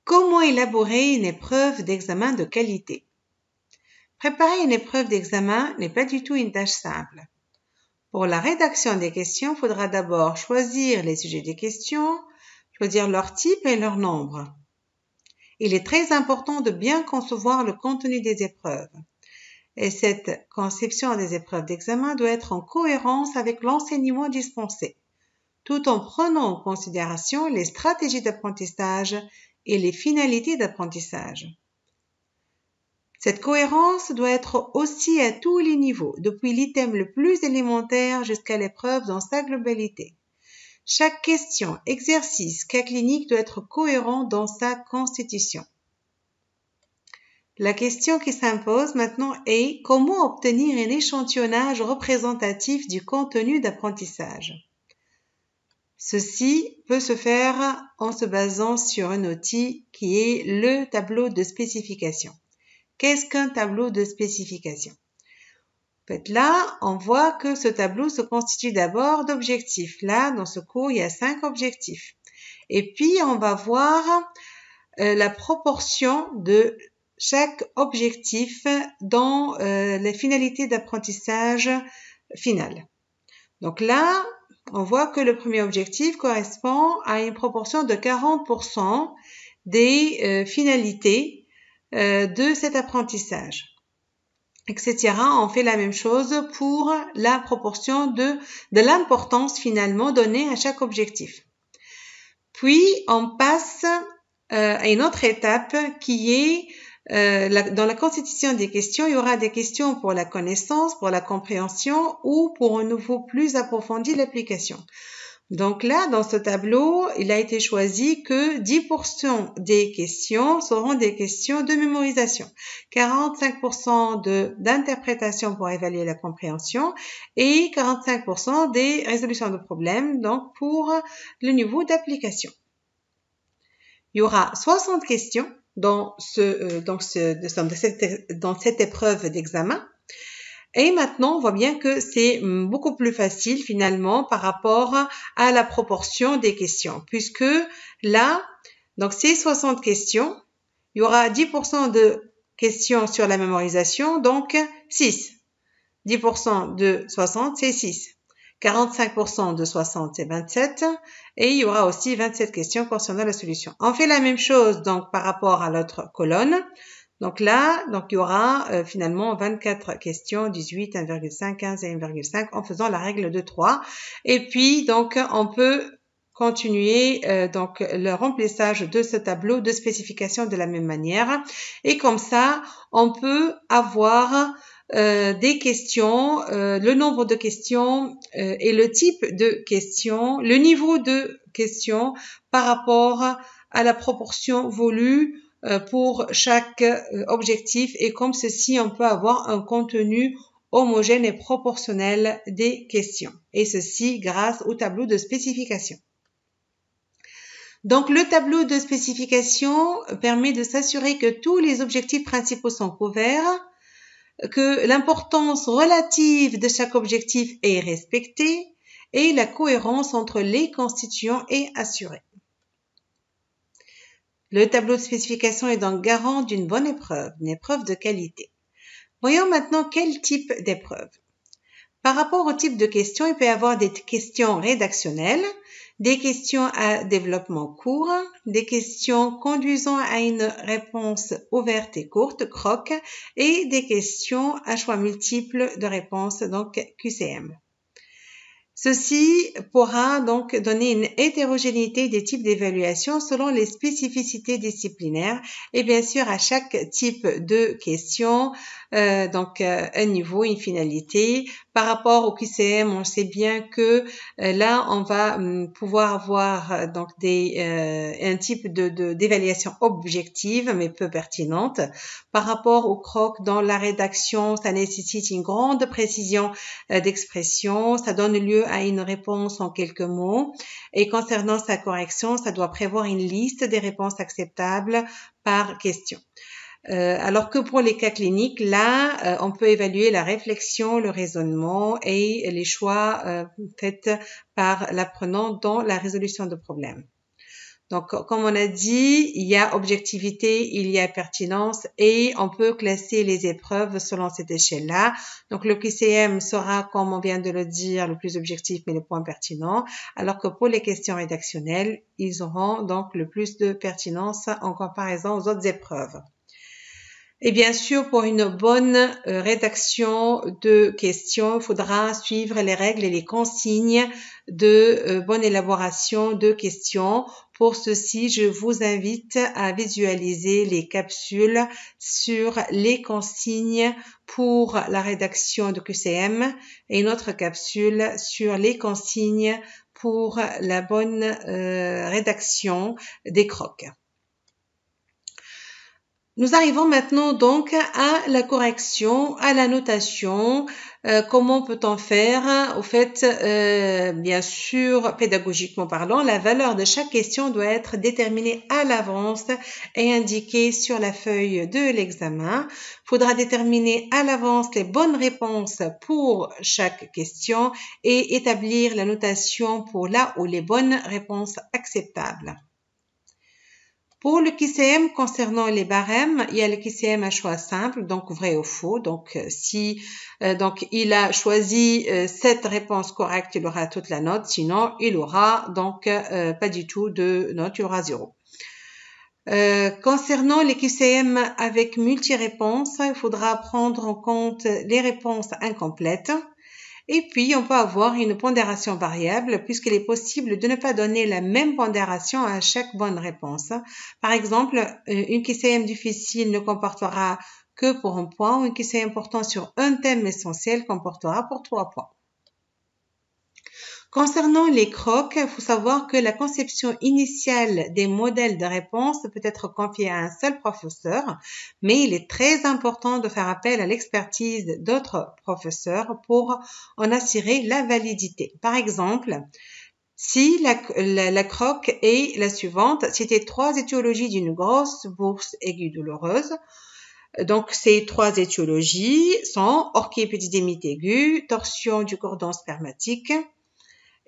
Comment élaborer une épreuve d'examen de qualité? Préparer une épreuve d'examen n'est pas du tout une tâche simple. Pour la rédaction des questions, il faudra d'abord choisir les sujets des questions, choisir leur type et leur nombre. Il est très important de bien concevoir le contenu des épreuves. Et cette conception des épreuves d'examen doit être en cohérence avec l'enseignement dispensé, tout en prenant en considération les stratégies d'apprentissage et les finalités d'apprentissage. Cette cohérence doit être aussi à tous les niveaux, depuis l'item le plus élémentaire jusqu'à l'épreuve dans sa globalité. Chaque question, exercice, cas clinique doit être cohérent dans sa constitution. La question qui s'impose maintenant est comment obtenir un échantillonnage représentatif du contenu d'apprentissage. Ceci peut se faire en se basant sur un outil qui est le tableau de spécification. Qu'est-ce qu'un tableau de spécification? En fait, là, on voit que ce tableau se constitue d'abord d'objectifs. Là, dans ce cours, il y a 5 objectifs. Et puis, on va voir la proportion de chaque objectif dans les finalités d'apprentissage finales. Donc là, on voit que le premier objectif correspond à une proportion de 40% des finalités de cet apprentissage, etc. On fait la même chose pour la proportion de l'importance finalement donnée à chaque objectif. Puis, on passe à une autre étape qui est dans la constitution des questions, il y aura des questions pour la connaissance, pour la compréhension ou pour un niveau plus approfondi l'application. Donc là, dans ce tableau, il a été choisi que 10% des questions seront des questions de mémorisation, 45% d'interprétation pour évaluer la compréhension et 45% des résolutions de problèmes, donc pour le niveau d'application. Il y aura 60 questions dans cette épreuve d'examen. Et maintenant, on voit bien que c'est beaucoup plus facile finalement par rapport à la proportion des questions, puisque là, donc ces 60 questions, il y aura 10% de questions sur la mémorisation, donc 6. 10% de 60, c'est 6. 45% de 60, c'est 27. Et il y aura aussi 27 questions concernant la solution. On fait la même chose donc par rapport à l'autre colonne. Donc là, il y aura finalement 24 questions, 18, 1,5, 15 et 1,5 en faisant la règle de 3. Et puis, donc, on peut continuer le remplissage de ce tableau de spécification de la même manière. Et comme ça, on peut avoir des questions, le nombre de questions et le type de questions, le niveau de questions par rapport à la proportion voulue pour chaque objectif, et comme ceci, on peut avoir un contenu homogène et proportionnel des questions, et ceci grâce au tableau de spécification. Donc, le tableau de spécification permet de s'assurer que tous les objectifs principaux sont couverts, que l'importance relative de chaque objectif est respectée et la cohérence entre les constituants est assurée. Le tableau de spécification est donc garant d'une bonne épreuve, une épreuve de qualité. Voyons maintenant quel type d'épreuve. Par rapport au type de questions, il peut y avoir des questions rédactionnelles, des questions à développement court, des questions conduisant à une réponse ouverte et courte, CROC, et des questions à choix multiples de réponses, donc QCM. Ceci pourra donc donner une hétérogénéité des types d'évaluation selon les spécificités disciplinaires et bien sûr à chaque type de question, un niveau, une finalité. Par rapport au QCM, on sait bien que là, on va pouvoir avoir un type d'évaluation objective mais peu pertinente. Par rapport au CROC, dans la rédaction, ça nécessite une grande précision d'expression, ça donne lieu à une réponse en quelques mots. Et concernant sa correction, ça doit prévoir une liste des réponses acceptables par question. Alors que pour les cas cliniques, là, on peut évaluer la réflexion, le raisonnement et les choix faits par l'apprenant dans la résolution de problèmes. Donc, comme on a dit, il y a objectivité, il y a pertinence et on peut classer les épreuves selon cette échelle-là. Donc, le QCM sera, comme on vient de le dire, le plus objectif mais le point pertinent, alors que pour les questions rédactionnelles, ils auront donc le plus de pertinence en comparaison aux autres épreuves. Et bien sûr, pour une bonne rédaction de questions, il faudra suivre les règles et les consignes de bonne élaboration de questions. Pour ceci, je vous invite à visualiser les capsules sur les consignes pour la rédaction de QCM et une autre capsule sur les consignes pour la bonne rédaction des crocs. Nous arrivons maintenant donc à la correction, à la notation. Comment peut-on faire? Au fait, bien sûr, pédagogiquement parlant, la valeur de chaque question doit être déterminée à l'avance et indiquée sur la feuille de l'examen. Il faudra déterminer à l'avance les bonnes réponses pour chaque question et établir la notation pour là où les bonnes réponses acceptables. Pour le QCM concernant les barèmes, il y a le QCM à choix simple, donc vrai ou faux. Donc si donc il a choisi cette réponse correcte, il aura toute la note. Sinon, il aura donc pas du tout de note, il aura 0. Concernant les QCM avec multi-réponses, il faudra prendre en compte les réponses incomplètes. Et puis, on peut avoir une pondération variable puisqu'il est possible de ne pas donner la même pondération à chaque bonne réponse. Par exemple, une QCM difficile ne comportera que pour un point ou une QCM portant sur un thème essentiel comportera pour 3 points. Concernant les crocs, il faut savoir que la conception initiale des modèles de réponse peut être confiée à un seul professeur, mais il est très important de faire appel à l'expertise d'autres professeurs pour en assurer la validité. Par exemple, si la croque est la suivante, citer 3 étiologies d'une grosse bourse aiguë douloureuse. Donc, ces 3 étiologies sont orchiépédidémite aiguë, torsion du cordon spermatique,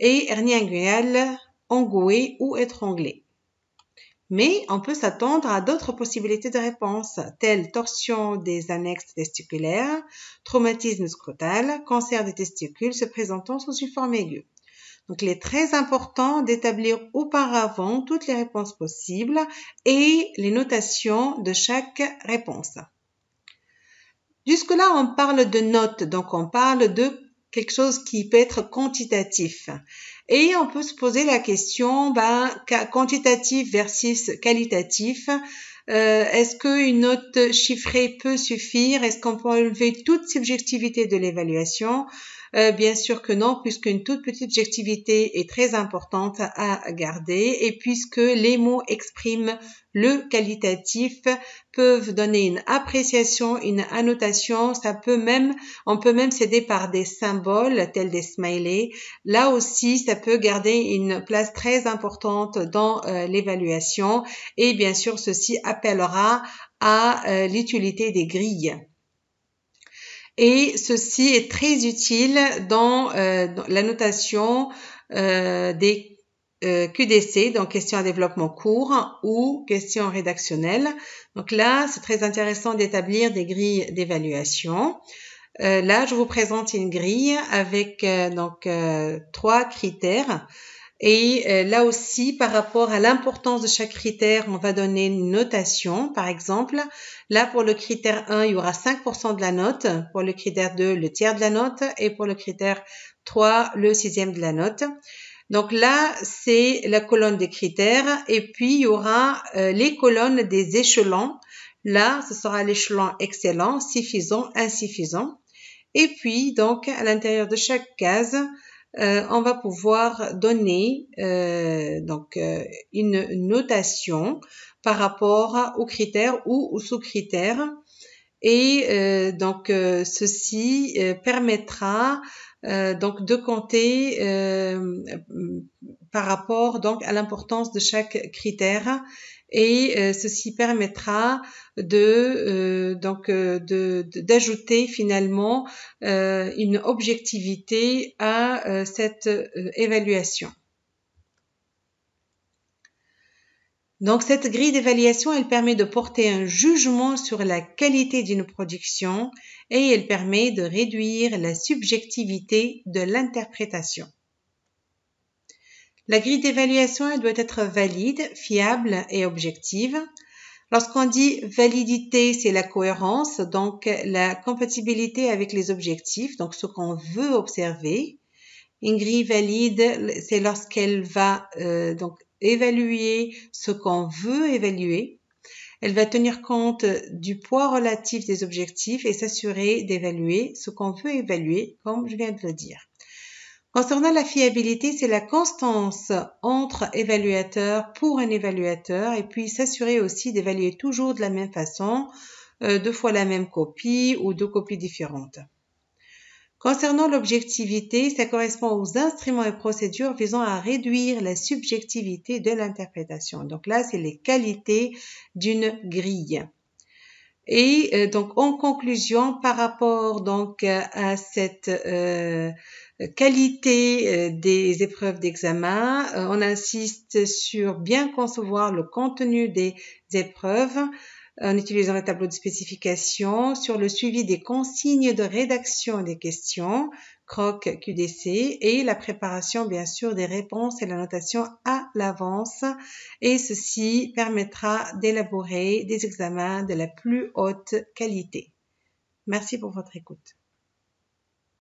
et hernie inguinale, engouée ou étranglée. Mais on peut s'attendre à d'autres possibilités de réponse, telles torsion des annexes testiculaires, traumatisme scrotal, cancer des testicules se présentant sous une forme aiguë. Donc, il est très important d'établir auparavant toutes les réponses possibles et les notations de chaque réponse. Jusque-là, on parle de notes, donc on parle de quelque chose qui peut être quantitatif. Et on peut se poser la question, quantitatif versus qualitatif. Est-ce qu'une note chiffrée peut suffire? Est-ce qu'on peut enlever toute subjectivité de l'évaluation? Bien sûr que non, puisqu'une toute petite objectivité est très importante à garder et puisque les mots expriment le qualitatif, peuvent donner une appréciation, une annotation, on peut même s'aider par des symboles tels des smileys. Là aussi, ça peut garder une place très importante dans l'évaluation et bien sûr, ceci appellera à l'utilité des grilles. Et ceci est très utile dans la notation des QDC, donc questions à développement court ou questions rédactionnelles. Donc là, c'est très intéressant d'établir des grilles d'évaluation. Là, je vous présente une grille avec 3 critères. Et là aussi, par rapport à l'importance de chaque critère, on va donner une notation. Par exemple, là, pour le critère 1, il y aura 5% de la note. Pour le critère 2, le tiers de la note. Et pour le critère 3, le 6e de la note. Donc là, c'est la colonne des critères. Et puis, il y aura les colonnes des échelons. Là, ce sera l'échelon excellent, suffisant, insuffisant. Et puis, donc, à l'intérieur de chaque case, on va pouvoir donner une notation par rapport aux critères ou aux sous-critères. Et ceci permettra de compter par rapport à l'importance de chaque critère. Et ceci permettra d'ajouter finalement une objectivité à cette évaluation. Donc, cette grille d'évaluation, elle permet de porter un jugement sur la qualité d'une production et elle permet de réduire la subjectivité de l'interprétation. La grille d'évaluation, elle doit être valide, fiable et objective. Lorsqu'on dit validité, c'est la cohérence, donc la compatibilité avec les objectifs, donc ce qu'on veut observer. Une grille valide, c'est lorsqu'elle va donc évaluer ce qu'on veut évaluer. Elle va tenir compte du poids relatif des objectifs et s'assurer d'évaluer ce qu'on veut évaluer, comme je viens de le dire. Concernant la fiabilité, c'est la constance entre évaluateurs pour un évaluateur et puis s'assurer aussi d'évaluer toujours de la même façon, 2 fois la même copie ou 2 copies différentes. Concernant l'objectivité, ça correspond aux instruments et procédures visant à réduire la subjectivité de l'interprétation. Donc là, c'est les qualités d'une grille. Et donc en conclusion, par rapport donc à cette qualité des épreuves d'examen, on insiste sur bien concevoir le contenu des épreuves en utilisant le tableau de spécification, sur le suivi des consignes de rédaction des questions, CROC, QDC, et la préparation bien sûr des réponses et la notation à l'avance. Et ceci permettra d'élaborer des examens de la plus haute qualité. Merci pour votre écoute.